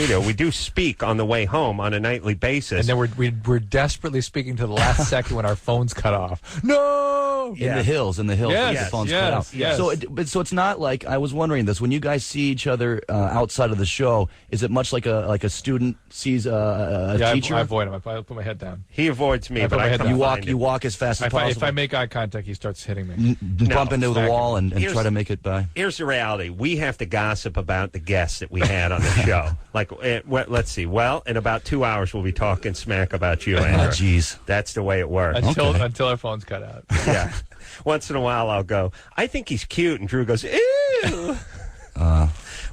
studio. We do speak on the way home on a nightly basis. And then we're desperately speaking to the last second when our phones cut off. No! In the hills, yes, the phones cut out. Yes. So it's not like, I was wondering this, when you guys see each other outside of the show, is it much like a student sees a teacher? I avoid him. I put my head down. He avoids me, but I come you walk as fast as possible. If I make eye contact, he starts hitting me. Bump into the wall and try to make it by. Here's the reality. We have to gossip about the guests that we had on the show. Like, let's see. Well, in about 2 hours, we'll be talking smack about you, Andrew. Oh, jeez. That's the way it works. Until our phones cut out. Yeah. Once in a while, I'll go, I think he's cute. And Drew goes, ew.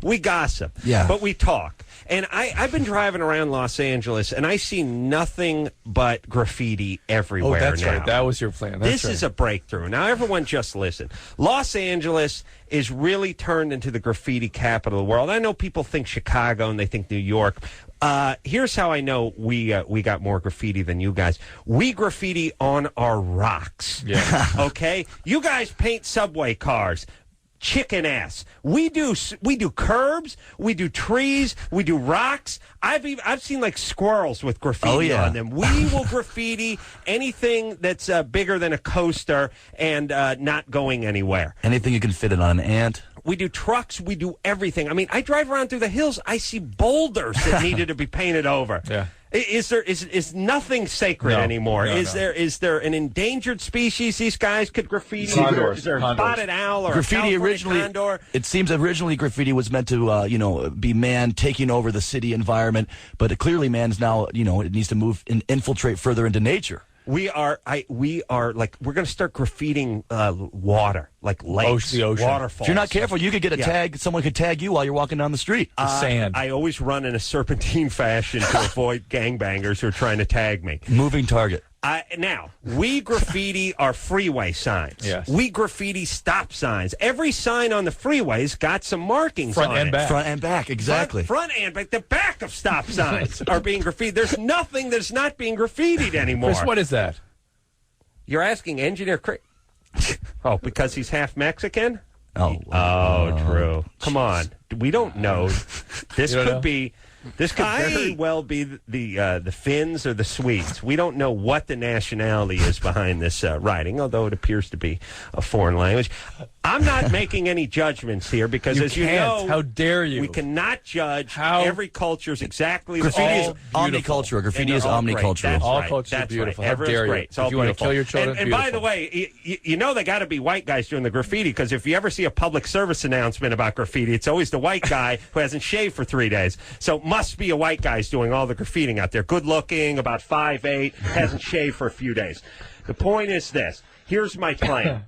We gossip. Yeah. But we talk. And I've been driving around Los Angeles, and I see nothing but graffiti everywhere that's now. right. That was your plan. This is a breakthrough. Now, everyone just listen. Los Angeles is really turned into the graffiti capital of the world. I know people think Chicago and they think New York. Here's how I know we got more graffiti than you guys. We graffiti on our rocks. Yeah. Okay? You guys paint subway cars. Chicken ass. We do curbs, we do trees, we do rocks. I've seen like squirrels with graffiti on them. We will graffiti anything that's bigger than a coaster and not going anywhere. Anything you can fit it on an ant. We do trucks. We do everything. I mean, I drive around through the hills. I see boulders that needed to be painted over. Yeah. Is nothing sacred anymore? No, is there an endangered species these guys could graffiti? Condors. Is there a spotted owl or graffiti a originally? condor? It seems originally graffiti was meant to be man taking over the city environment, but clearly man's now it needs to move and infiltrate further into nature. We are like we're going to start graffitiing water, like lakes, the ocean. waterfalls. If you're not careful, you could get a tag. Someone could tag you while you're walking down the street. Sand. I always run in a serpentine fashion to avoid gangbangers who are trying to tag me. Moving target. Now, we graffiti our freeway signs. Yes. We graffiti stop signs. Every sign on the freeway's got some markings on and it. back. Front and back, exactly. Front and back. The back of stop signs are being graffitied. There's nothing that's not being graffitied anymore. Chris, what is that? You're asking Engineer Chris. Oh, because he's half Mexican? Oh, Drew. Come on. We don't know. This could very well be the Finns or the Swedes. We don't know what the nationality is behind this writing, although it appears to be a foreign language. I'm not making any judgments here because, as you know, how dare you? We cannot judge every culture is exactly graffiti the is omnicultural. Graffiti is omnicultural. All cultures are beautiful. How dare you? Great. If you want to kill your children, and by the way, you know they got to be white guys doing the graffiti because if you ever see a public service announcement about graffiti, it's always the white guy who hasn't shaved for 3 days. So must be a white guy's doing all the graffitiing out there. Good looking, about 5'8", hasn't shaved for a few days. The point is this. Here's my plan.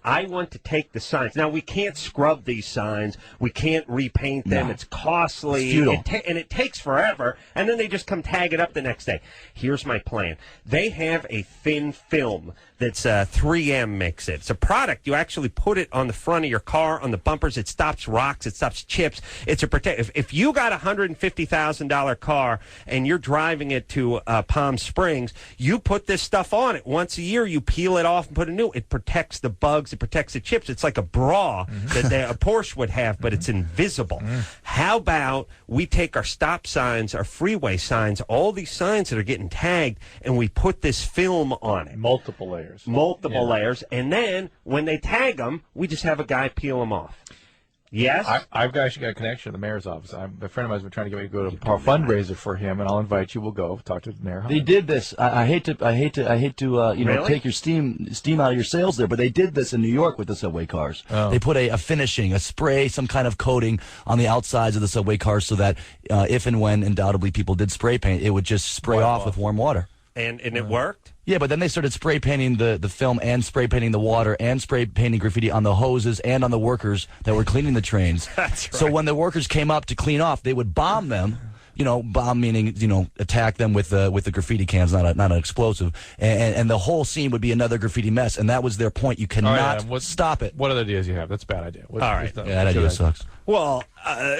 I want to take the signs. Now, we can't scrub these signs. We can't repaint them. No. It's costly. And it takes forever. And then they just come tag it up the next day. Here's my plan. They have a thin film that's 3M makes it. It's a product. You actually put it on the front of your car, on the bumpers. It stops rocks. It stops chips. It's a protect. If you got a $150,000 car and you're driving it to Palm Springs, you put this stuff on it. Once a year, you peel it off and put a new. It protects the bugs. It protects the chips. It's like a bra that a Porsche would have, but it's invisible. How about we take our stop signs, our freeway signs, all these signs that are getting tagged, and we put this film on it. Multiple layers. Multiple layers. And then when they tag them, we just have a guy peel them off. Yes? I've actually got a connection to the mayor's office. A friend of mine has been trying to get me to go to a fundraiser for him, and I'll invite you. We'll go talk to the mayor. They did this. I hate to Really? take your steam out of your sails there, but they did this in New York with the subway cars. Oh. They put a finishing, a spray, some kind of coating on the outsides of the subway cars so that if and when undoubtedly people did spray paint, it would just spray off with warm water. And it worked? Yeah, but then they started spray painting the film and spray painting the water and spray painting graffiti on the hoses and on the workers that were cleaning the trains. That's right. So when the workers came up to clean off, they would bomb them. Bomb meaning, attack them with the graffiti cans, not an explosive. And the whole scene would be another graffiti mess. And that was their point. You cannot stop it. What other ideas you have? That's a bad idea. All right. That idea sucks. Well,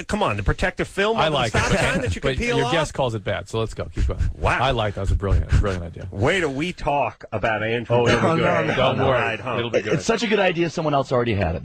come on. The protective film I like the stop it, sign that you can peel your off? guest calls it bad, so let's go. Keep going. Wow. I like that. That's a brilliant idea. Wait till we talk about Andrew. Don't worry. Ride home. It'll be good. It's such a good idea. Someone else already had it.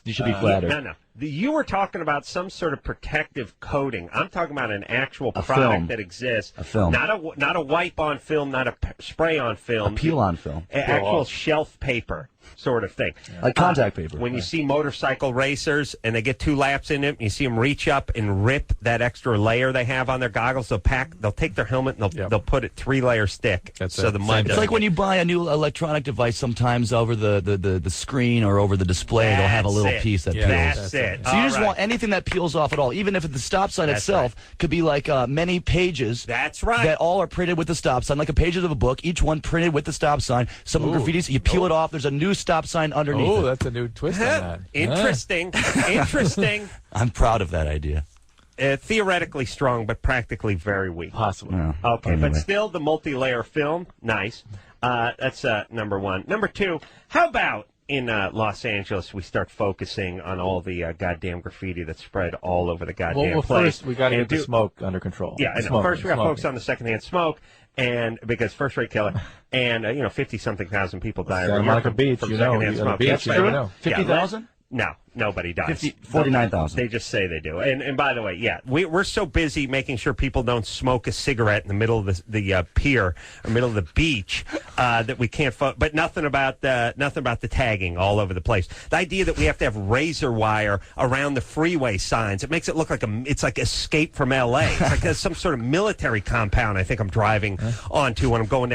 You should be flattered. No. You were talking about some sort of protective coating. I'm talking about an actual product film. that exists. A film. Not a wipe-on film, not a spray-on film. A peel-on film. Actual shelf paper sort of thing. Like contact paper. When you see motorcycle racers and they get 2 laps in it, and you see them reach up and rip that extra layer they have on their goggles, they'll take their helmet and they'll put it 3-layer thick. That's so it. the mud. It's like when you buy a new electronic device, sometimes over the screen or over the display, they'll have a little piece that peels. That's it. So you just want anything that peels off at all, even if the stop sign itself could be like many pages. That's right. That all are printed with the stop sign, like a page of a book, each one printed with the stop sign. Some graffitis, you peel it off, there's a new stop sign underneath it. That's a new twist on that. Interesting. Interesting. I'm proud of that idea. Theoretically strong, but practically very weak. Possible. Yeah. Okay, Anyway. but still the multi-layer film, nice. That's number one. Number two, how about in Los Angeles we start focusing on all the goddamn graffiti that's spread all over the goddamn Well, place? first we got to get the smoke under control. Yeah, and first we got to focus on the secondhand smoke, and because first-rate killer, and 50-something thousand people die every Santa year Monica from Beach, secondhand smoke. Beach, That's you right. never know. 50,000? No, nobody dies. 49,000. They just say they do. And by the way, we're so busy making sure people don't smoke a cigarette in the middle of the pier or middle of the beach that we can't. But nothing about the tagging all over the place. The idea that we have to have razor wire around the freeway signs, it makes it look like it's like Escape from L.A. It's like some sort of military compound. I think I'm driving onto when I'm going down